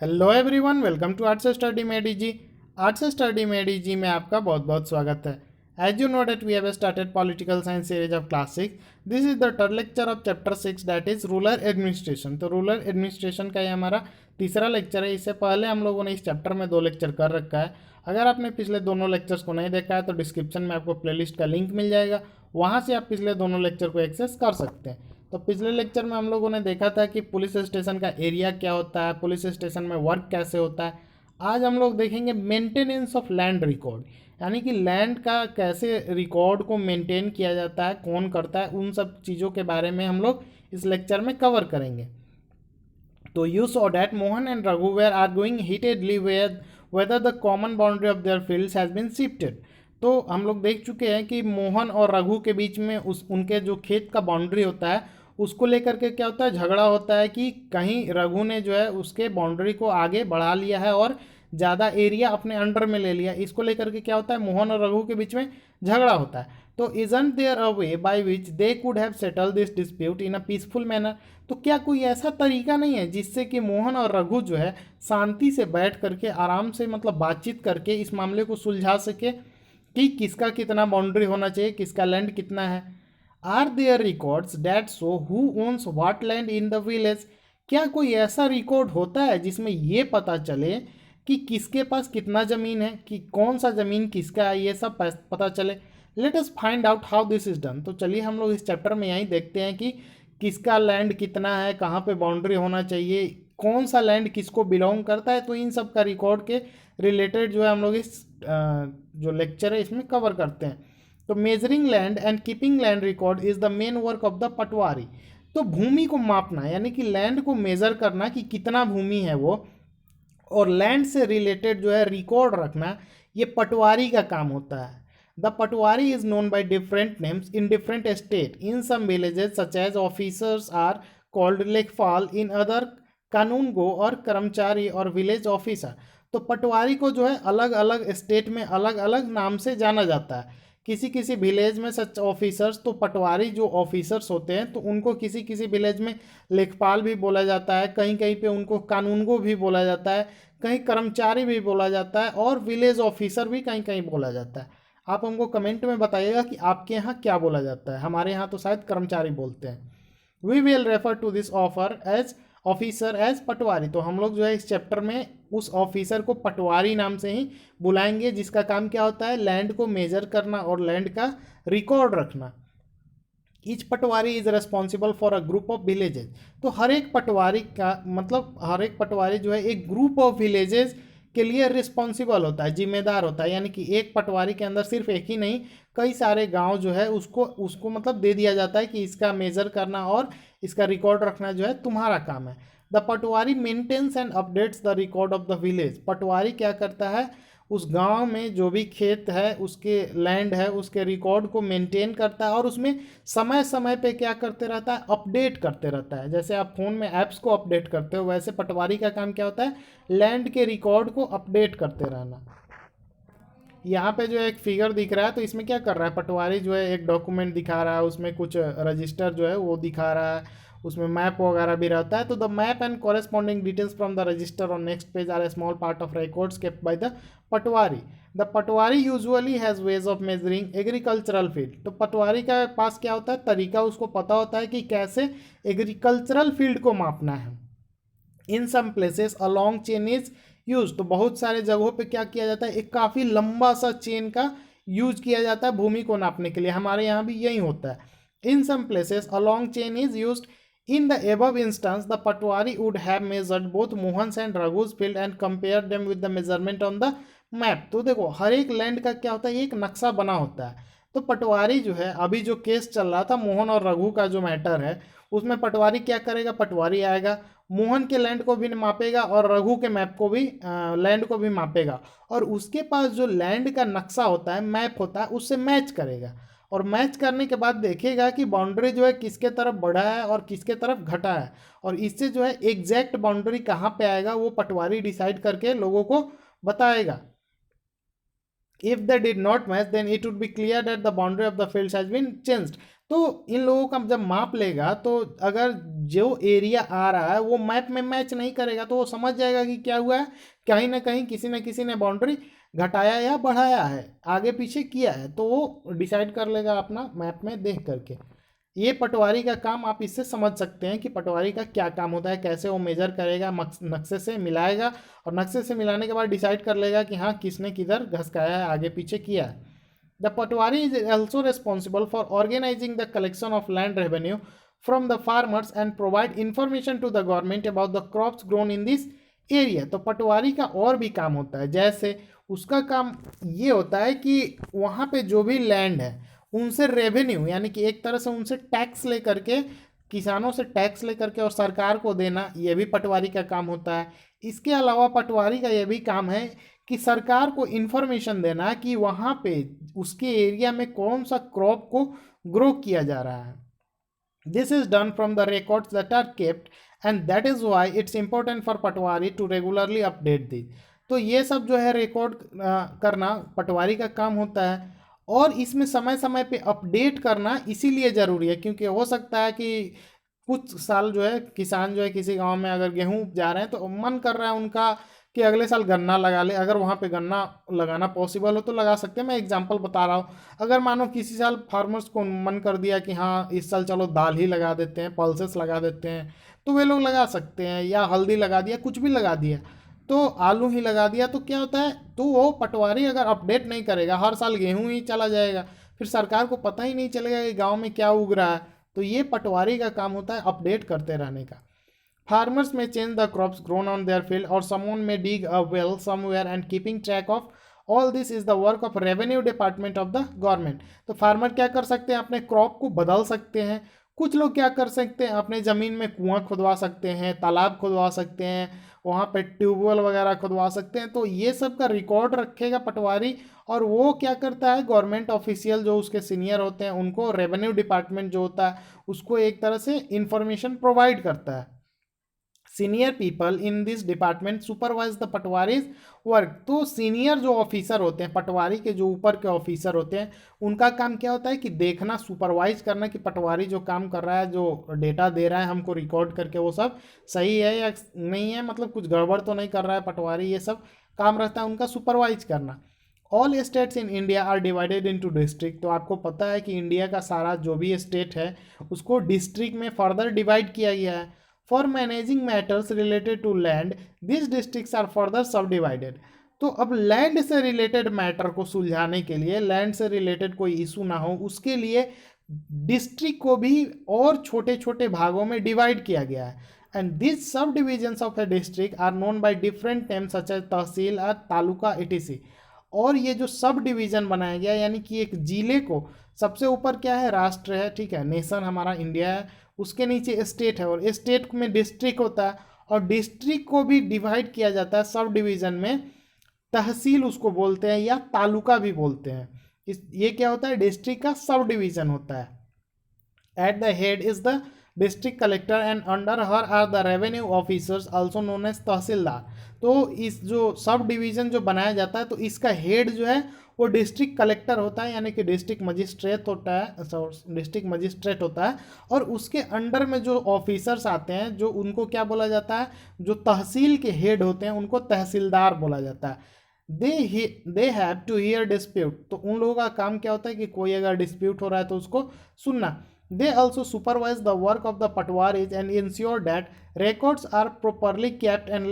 Hello everyone, welcome to arts study में DG. Arts study में DG में आपका बहुत बहुत स्वागत है। As you know that we have started political science series of class 6। This is the third lecture of chapter 6 that is rural administration. तो rural administration का ये हमारा तीसरा लेक्चर है। इससे पहले हम लोगों ने इस चैप्टर में 2 लेक्चर कर रखा है। अगर आपने पिछले दोनों लेक्चर्स को नहीं देखा है तो डिस्क्रिप्शन में आपको प्लेलिस्ट का लिंक मिल जाएगा, वहाँ से आप पिछले दोनों लेक्चर को एक्सेस कर सकते हैं। तो पिछले लेक्चर में हम लोगों ने देखा था कि पुलिस स्टेशन का एरिया क्या होता है, पुलिस स्टेशन में वर्क कैसे होता है। आज हम लोग देखेंगे मेंटेनेंस ऑफ लैंड रिकॉर्ड, यानी कि लैंड का कैसे रिकॉर्ड को मेंटेन किया जाता है, कौन करता है, उन सब चीज़ों के बारे में हम लोग इस लेक्चर में कवर करेंगे। तो you saw that Mohan and Raghu were arguing heatedly whether the common boundary of their fields has been shifted. तो हम लोग देख चुके हैं कि मोहन और रघु के बीच में उस उनके जो खेत का बाउंड्री होता है उसको लेकर के क्या होता है, झगड़ा होता है कि कहीं रघु ने जो है उसके बाउंड्री को आगे बढ़ा लिया है और ज़्यादा एरिया अपने अंडर में ले लिया। इसको लेकर के क्या होता है, मोहन और रघु के बीच में झगड़ा होता है। तो isn't there a way by which they could have settle this dispute in a peaceful manner. तो क्या कोई ऐसा तरीका नहीं है जिससे कि मोहन और रघु जो है शांति से बैठ करके आराम से मतलब बातचीत करके इस मामले को सुलझा सके कि किसका कितना बाउंड्री होना चाहिए, किसका लैंड कितना है। Are there records that show who owns what land in the village. क्या कोई ऐसा रिकॉर्ड होता है जिसमें ये पता चले कि किसके पास कितना ज़मीन है, कि कौन सा ज़मीन किसका है, ये सब पता चले। Let us find out how this is done. तो चलिए हम लोग इस चैप्टर में यहीं देखते हैं कि किसका लैंड कितना है, कहाँ पे बाउंड्री होना चाहिए, कौन सा लैंड किसको बिलोंग करता है। तो इन सब का रिकॉर्ड के रिलेटेड जो है हम लोग इस जो लेक्चर है इसमें कवर करते हैं। तो measuring land and keeping land record is the main work of the patwari. तो भूमि को मापना यानी कि लैंड को मेजर करना कि कितना भूमि है वो, और लैंड से रिलेटेड जो है रिकॉर्ड रखना, ये पटवारी का काम होता है। The patwari is known by different names in different state. In some villages such as officers are called lekhpal, in other कानून गो और कर्मचारी और विलेज ऑफिसर। तो पटवारी को जो है अलग अलग स्टेट में अलग अलग नाम से जाना जाता है। किसी किसी विलेज में सच ऑफिसर्स, तो पटवारी जो ऑफिसर्स होते हैं तो उनको किसी किसी विलेज में लेखपाल भी बोला जाता है, कहीं कहीं पे उनको कानूनगो भी बोला जाता है, कहीं कर्मचारी भी बोला जाता है, और विलेज ऑफिसर भी कहीं कहीं बोला जाता है। आप हमको कमेंट में बताइएगा कि आपके यहाँ क्या बोला जाता है। हमारे यहाँ तो शायद कर्मचारी बोलते हैं। We will refer to this offer as officer as patwari. तो हम लोग जो है इस चैप्टर में उस ऑफिसर को पटवारी नाम से ही बुलाएंगे, जिसका काम क्या होता है, लैंड को मेजर करना और लैंड का रिकॉर्ड रखना। Each Patwari is responsible for a group of villages. तो हर एक पटवारी का मतलब हर एक पटवारी जो है एक ग्रुप ऑफ विलेजेस के लिए रिस्पॉन्सिबल होता है, जिम्मेदार होता है। यानी कि एक पटवारी के अंदर सिर्फ एक ही नहीं, कई सारे गांव जो है उसको उसको मतलब दे दिया जाता है कि इसका मेजर करना और इसका रिकॉर्ड रखना जो है तुम्हारा काम है। The patwari maintains and updates the record of the village. Patwari क्या करता है, उस गांव में जो भी खेत है, उसके लैंड है, उसके रिकॉर्ड को मेंटेन करता है और उसमें समय समय पे क्या करते रहता है, अपडेट करते रहता है। जैसे आप फ़ोन में ऐप्स को अपडेट करते हो, वैसे पटवारी का काम क्या होता है, लैंड के रिकॉर्ड को अपडेट करते रहना। यहाँ पे जो एक फिगर दिख रहा है, तो इसमें क्या कर रहा है, पटवारी जो है एक डॉक्यूमेंट दिखा रहा है, उसमें कुछ रजिस्टर जो है वो दिखा रहा है, उसमें मैप वगैरह भी रहता है। तो the map and corresponding details from the register on next page are a small part of records kept by the patwari. The patwari usually has ways of measuring agricultural field. तो पटवारी का पास क्या होता है, तरीका उसको पता होता है कि कैसे एग्रीकल्चरल फील्ड को मापना है। In some places a long chain is use. तो बहुत सारे जगहों पे क्या किया जाता है, एक काफ़ी लंबा सा चेन का यूज किया जाता है भूमि को नापने के लिए। हमारे यहाँ भी यही होता है। In some places a long chain is use. In the above instance the patwari would have measured both Mohan's and Raghu's field and compare them with the measurement on the map. तो देखो हर एक लैंड का क्या होता है, एक नक्शा बना होता है। तो पटवारी जो है, अभी जो केस चल रहा था मोहन और रघु का जो मैटर है, उसमें पटवारी क्या करेगा, पटवारी आएगा, मोहन के लैंड को भी मापेगा और रघु के मैप को भी लैंड को भी मापेगा, और उसके पास जो लैंड का नक्शा होता है, मैप होता है, उससे मैच करेगा। और मैच करने के बाद देखेगा कि बाउंड्री जो है किसके तरफ बढ़ा है और किसके तरफ घटा है, और इससे जो है एग्जैक्ट बाउंड्री कहाँ पे आएगा वो पटवारी डिसाइड करके लोगों को बताएगा। If they did not match then it would be clear that the boundary of the field has been changed. तो इन लोगों का जब माप लेगा तो अगर जो एरिया आ रहा है वो मैप में मैच नहीं करेगा तो वो समझ जाएगा कि क्या हुआ है, कहीं ना कहीं किसी न किसी ने बाउंड्री घटाया या बढ़ाया है, आगे पीछे किया है, तो वो डिसाइड कर लेगा अपना मैप में देख करके। ये पटवारी का काम आप इससे समझ सकते हैं कि पटवारी का क्या काम होता है, कैसे वो मेजर करेगा, नक्शे से मिलाएगा और नक्शे से मिलाने के बाद डिसाइड कर लेगा कि हाँ किसने किधर घसकाया है, आगे पीछे किया है। The patwari is also responsible for organising the collection of land revenue from the farmers and provide information to the government about the crops grown in this area. तो पटवारी का और भी काम होता है, जैसे उसका काम ये होता है कि वहाँ पे जो भी लैंड है उनसे रेवेन्यू यानी कि एक तरह से उनसे टैक्स लेकर के, किसानों से टैक्स लेकर के और सरकार को देना, ये भी पटवारी का काम होता है। इसके अलावा पटवारी का यह भी काम है कि सरकार को इन्फॉर्मेशन देना कि वहाँ पे उसके एरिया में कौन सा क्रॉप को ग्रो किया जा रहा है। This is done from the records that are kept and that is why it's important for patwari to regularly update this. तो ये सब जो है रिकॉर्ड करना पटवारी का काम होता है और इसमें समय समय पे अपडेट करना इसीलिए ज़रूरी है क्योंकि हो सकता है कि कुछ साल जो है किसान जो है किसी गांव में अगर गेहूं जा रहे हैं तो मन कर रहा है उनका कि अगले साल गन्ना लगा ले, अगर वहाँ पे गन्ना लगाना पॉसिबल हो तो लगा सकते हैं। मैं एग्जांपल बता रहा हूँ। अगर मानो किसी साल फार्मर्स को मन कर दिया कि हाँ इस साल चलो दाल ही लगा देते हैं, पल्सेस लगा देते हैं, तो वे लोग लगा सकते हैं, या हल्दी लगा दिया, कुछ भी लगा दिया, तो आलू ही लगा दिया, तो क्या होता है, तो वो पटवारी अगर अपडेट नहीं करेगा हर साल गेहूं ही चला जाएगा, फिर सरकार को पता ही नहीं चलेगा कि गांव में क्या उग रहा है। तो ये पटवारी का काम होता है अपडेट करते रहने का। Farmers may change the crops grown on their field और someone may dig a well somewhere and keeping track of all this is the work of revenue department of the government. तो farmer क्या कर सकते हैं, अपने crop को बदल सकते हैं। कुछ लोग क्या कर सकते हैं, अपने ज़मीन में कुआं खुदवा सकते हैं, तालाब खुदवा सकते हैं, वहाँ पे ट्यूबवेल वगैरह खुदवा सकते हैं। तो ये सब का रिकॉर्ड रखेगा पटवारी और वो क्या करता है, गवर्नमेंट ऑफिशियल जो उसके सीनियर होते हैं उनको रेवेन्यू डिपार्टमेंट जो होता है उसको एक तरह से इंफॉर्मेशन प्रोवाइड करता है। Senior people in this department supervise the patwari's work. तो सीनियर जो ऑफिसर होते हैं, पटवारी के जो ऊपर के ऑफिसर होते हैं, उनका काम क्या होता है कि देखना, सुपरवाइज करना कि पटवारी जो काम कर रहा है, जो डेटा दे रहा है हमको रिकॉर्ड करके, वो सब सही है या नहीं है, मतलब कुछ गड़बड़ तो नहीं कर रहा है पटवारी, ये सब काम रहता है उनका सुपरवाइज करना। All states in India are divided into district. तो आपको पता है कि इंडिया का सारा जो भी स्टेट है उसको डिस्ट्रिक्ट में फर्दर डिवाइड किया गया है। For managing matters related to land this districts are further sub divided. तो अब लैंड से रिलेटेड मैटर को सुलझाने के लिए, लैंड से रिलेटेड कोई इशू ना हो उसके लिए डिस्ट्रिक्ट को भी और छोटे छोटे भागों में डिवाइड किया गया है। And this sub divisions of a district are known by different names such as tehsil और तालुका एटीसी। और ये जो सब डिवीज़न बनाया गया यानी कि एक जिले को, सबसे ऊपर क्या है, राष्ट्र है, ठीक है, नेशन हमारा इंडिया है, उसके नीचे स्टेट है और स्टेट में डिस्ट्रिक्ट होता है और डिस्ट्रिक्ट को भी डिवाइड किया जाता है सब डिवीज़न में। तहसील उसको बोलते हैं या तालुका भी बोलते हैं। ये क्या होता है, डिस्ट्रिक्ट का सब डिवीज़न होता है। At the head is the district collector and under her are the revenue officers also known as tehsildar. तो इस जो सब डिवीज़न जो बनाया जाता है तो इसका हेड जो है वो डिस्ट्रिक्ट कलेक्टर होता है यानी कि डिस्ट्रिक्ट मजिस्ट्रेट होता है, डिस्ट्रिक्ट मजिस्ट्रेट होता है। और उसके अंडर में जो ऑफिसर्स आते हैं जो उनको क्या बोला जाता है, जो तहसील के हेड होते हैं उनको तहसीलदार बोला जाता है। They have to hear dispute. तो उन लोगों का काम क्या होता है कि कोई अगर डिस्प्यूट हो रहा है तो उसको सुनना। They also supervise the work of the patwaris and ensure that records are properly kept and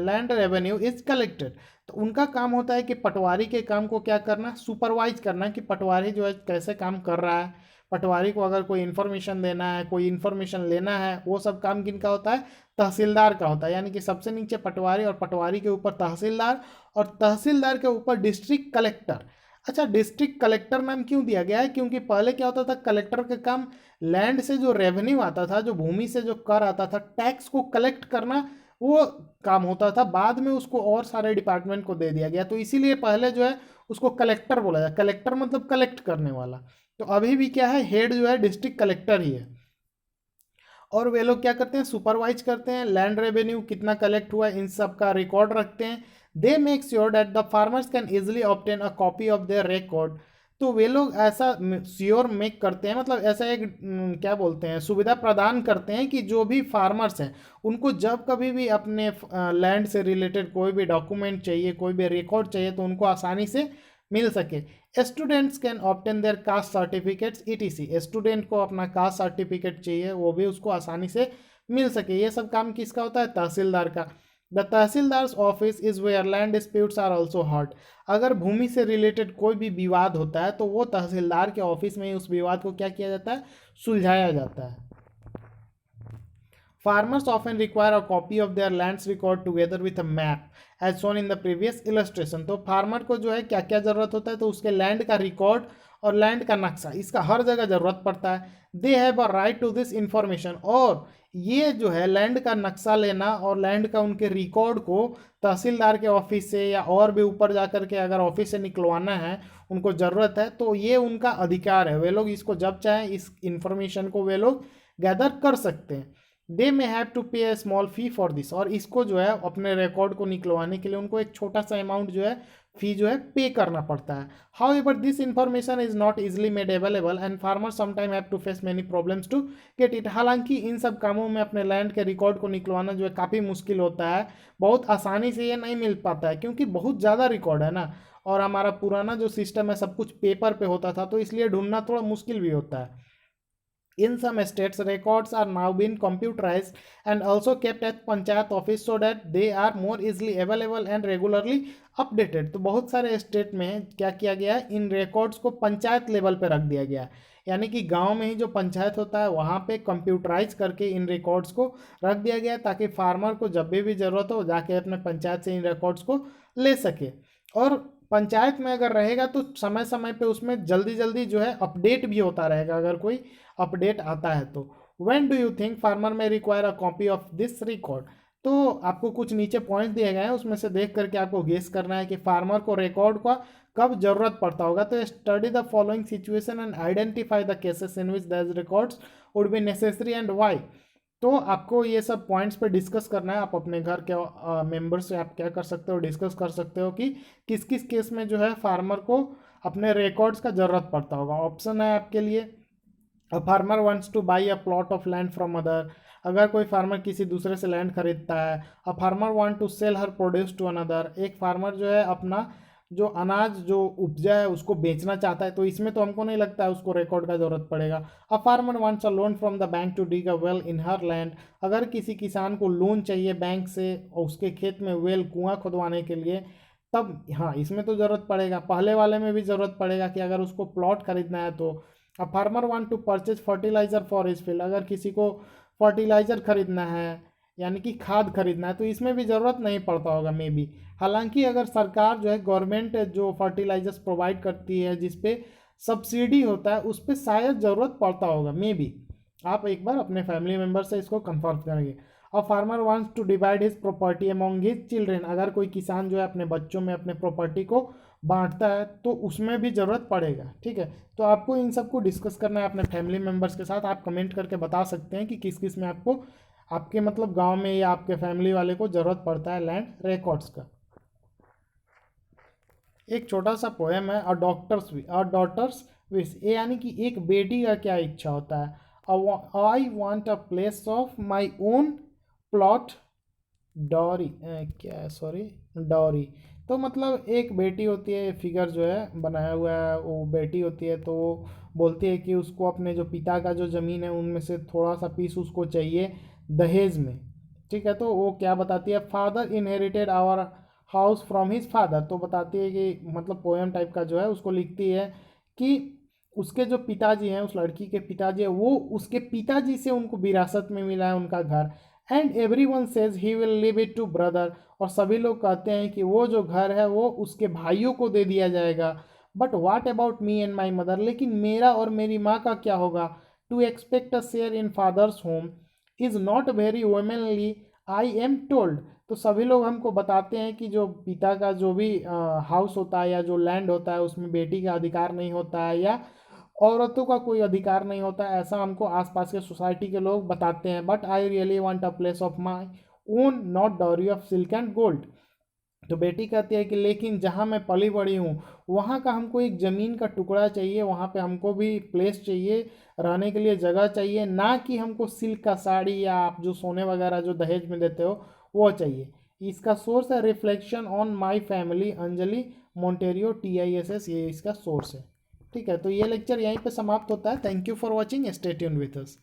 land revenue is collected। तो उनका काम होता है कि पटवारी के काम को क्या करना, सुपरवाइज करना कि पटवारी जो है कैसे काम कर रहा है। पटवारी को अगर कोई इन्फॉर्मेशन देना है, कोई इन्फॉर्मेशन लेना है, वो सब काम किनका होता है, तहसीलदार का होता है। यानी कि सबसे नीचे पटवारी और पटवारी के ऊपर तहसीलदार और तहसीलदार के ऊपर डिस्ट्रिक्ट कलेक्टर। अच्छा, डिस्ट्रिक्ट कलेक्टर नाम क्यों दिया गया है, क्योंकि पहले क्या होता था, कलेक्टर का काम लैंड से जो रेवेन्यू आता था, जो भूमि से जो कर आता था, टैक्स को कलेक्ट करना, वो काम होता था। बाद में उसको और सारे डिपार्टमेंट को दे दिया गया, तो इसीलिए पहले जो है उसको कलेक्टर बोला जाए। कलेक्टर मतलब कलेक्ट करने वाला। तो अभी भी क्या है, हेड जो है डिस्ट्रिक्ट कलेक्टर ही है। और वे लोग क्या करते हैं, सुपरवाइज करते हैं, लैंड रेवेन्यू कितना कलेक्ट हुआ इन सब का रिकॉर्ड रखते हैं। They make sure that the farmers can easily obtain a copy of their record. तो वे लोग ऐसा श्योर मेक करते हैं, मतलब ऐसा एक क्या बोलते हैं, सुविधा प्रदान करते हैं कि जो भी फार्मर्स हैं उनको जब कभी भी अपने लैंड से रिलेटेड कोई भी डॉक्यूमेंट चाहिए, कोई भी रिकॉर्ड चाहिए, तो उनको आसानी से मिल सके। Students can obtain their caste certificates etc. Student को अपना कास्ट सर्टिफिकेट चाहिए, वो भी उसको आसानी से मिल सके। ये सब काम किसका होता है, तहसीलदार का। The tehsildar's office is where land disputes are also heard. अगर भूमि से रिलेटेड कोई भी विवाद होता है तो वो तहसीलदार के ऑफिस में ही उस विवाद को क्या किया जाता है, सुलझाया जाता है। Farmers often require a copy of their lands record together with a map as shown in the previous illustration। तो फार्मर को जो है क्या क्या ज़रूरत होता है, तो उसके लैंड का रिकॉर्ड और लैंड का नक्शा, इसका हर जगह ज़रूरत पड़ता है। They have a right to this information. और ये जो है लैंड का नक्शा लेना और लैंड का उनके रिकॉर्ड को तहसीलदार के ऑफिस से या और भी ऊपर जा कर के अगर ऑफिस से निकलवाना है, उनको ज़रूरत है, तो ये उनका अधिकार है। वे लोग इसको जब चाहें इस इंफॉर्मेशन को वे लोग गैदर कर सकते हैं। दे मे हैव टू पे ए स्मॉल फी फॉर दिस। और इसको जो है अपने रिकॉर्ड को निकलवाने के लिए उनको एक छोटा सा अमाउंट जो है फी जो है पे करना पड़ता है। However this information is not easily made available and farmer sometime have to face many problems to get it. हालांकि इन सब कामों में अपने लैंड के रिकॉर्ड को निकलवाना जो है काफ़ी मुश्किल होता है, बहुत आसानी से ये नहीं मिल पाता है, क्योंकि बहुत ज़्यादा रिकॉर्ड है ना। और हमारा पुराना जो सिस्टम है सब कुछ पेपर पे होता था, तो इसलिए ढूंढना थोड़ा मुश्किल भी होता है। In some states, records are now being computerized and also kept at panchayat office so that they are more easily available and regularly updated। तो बहुत सारे स्टेट में क्या किया गया है, इन रिकॉर्ड्स को पंचायत लेवल पे रख दिया गया है। यानी कि गांव में ही जो पंचायत होता है वहाँ पे कंप्यूटराइज करके इन रिकॉर्ड्स को रख दिया गया है, ताकि फार्मर को जब भी ज़रूरत हो जाके अपने पंचायत से इन रिकॉर्ड्स को ले सके। और पंचायत में अगर रहेगा तो समय समय पे उसमें जल्दी जल्दी जो है अपडेट भी होता रहेगा, अगर कोई अपडेट आता है तो। When do you think farmer may require a copy of this record. तो आपको कुछ नीचे पॉइंट दिए गए हैं, उसमें से देख करके आपको गेस करना है कि फार्मर को रिकॉर्ड का कब जरूरत पड़ता होगा। तो study the following situation and identify the cases in which these records would be necessary and why. तो आपको ये सब पॉइंट्स पे डिस्कस करना है। आप अपने घर के मेंबर से आप क्या कर सकते हो, डिस्कस कर सकते हो कि किस किस केस में जो है फार्मर को अपने रिकॉर्ड्स का ज़रूरत पड़ता होगा। ऑप्शन है आपके लिए, a farmer wants to buy a plot of land from other. अगर कोई फार्मर किसी दूसरे से लैंड खरीदता है। A farmer want to sell her produce to another. एक फार्मर जो है अपना जो अनाज जो उपजा है उसको बेचना चाहता है, तो इसमें तो हमको नहीं लगता है उसको रिकॉर्ड का जरूरत पड़ेगा। A farmer wants a loan from the bank to dig a well in her land. अगर किसी किसान को लोन चाहिए बैंक से और उसके खेत में वेल कुआं खुदवाने के लिए, तब हाँ इसमें तो ज़रूरत पड़ेगा। पहले वाले में भी ज़रूरत पड़ेगा कि अगर उसको प्लॉट खरीदना है तो। A farmer want to purchase fertiliser for his field. अगर किसी को फर्टिलाइजर खरीदना है यानी कि खाद खरीदना है, तो इसमें भी ज़रूरत नहीं पड़ता होगा मे बी। हालांकि अगर सरकार जो है गवर्नमेंट जो फर्टिलाइजर्स प्रोवाइड करती है जिस पे सब्सिडी होता है, उस पर शायद ज़रूरत पड़ता होगा मे बी। आप एक बार अपने फैमिली मेम्बर से इसको कंफर्म करेंगे। और farmer wants to divide his property among his children. अगर कोई किसान जो है अपने बच्चों में अपने प्रॉपर्टी को बांटता है तो उसमें भी ज़रूरत पड़ेगा। ठीक है, तो आपको इन सबको डिस्कस करना है अपने फैमिली मेम्बर्स के साथ। आप कमेंट करके बता सकते हैं कि किस किस में आपको आपके मतलब गांव में या आपके फैमिली वाले को ज़रूरत पड़ता है लैंड रिकॉर्ड्स का। एक छोटा सा पोएम है, अ डॉटर्स विश। ये यानी कि एक बेटी का क्या इच्छा होता है। I want a place of my own plot dowry, क्या सॉरी डॉरी। तो मतलब एक बेटी होती है, फिगर जो है बनाया हुआ है, वो बेटी होती है, तो वो बोलती है कि उसको अपने जो पिता का जो ज़मीन है उनमें से थोड़ा सा पीस उसको चाहिए दहेज में। ठीक है, तो वो क्या बताती है, father inherited our house from his father. तो बताती है कि मतलब पोएम टाइप का जो है उसको लिखती है कि उसके जो पिताजी हैं, उस लड़की के पिताजी है, वो उसके पिताजी से उनको विरासत में मिला है उनका घर। And every one says he will live it to brother. और सभी लोग कहते हैं कि वो जो घर है वो उसके भाइयों को दे दिया जाएगा। But what about me and my mother. लेकिन मेरा और मेरी माँ का क्या होगा। To expect a share in father's home is not very womanly I am told. तो सभी लोग हमको बताते हैं कि जो पिता का जो भी हाउस होता है या जो लैंड होता है उसमें बेटी का अधिकार नहीं होता है, या औरतों का कोई अधिकार नहीं होता, ऐसा हमको आसपास के सोसाइटी के लोग बताते हैं। But I really want a place of my own, not dowry of silk and gold. तो बेटी कहती है कि लेकिन जहाँ मैं पली बड़ी हूँ वहाँ का हमको एक ज़मीन का टुकड़ा चाहिए, वहाँ पे हमको भी प्लेस चाहिए, रहने के लिए जगह चाहिए, ना कि हमको सिल्क का साड़ी या आप जो सोने वगैरह जो दहेज में देते हो वो चाहिए। इसका सोर्स है reflection on my family, Anjali Monteiro, TISS, ये इसका सोर्स है। ठीक है, तो ये लेक्चर यहीं पे समाप्त होता है। Thank you for watching, stay tuned with us.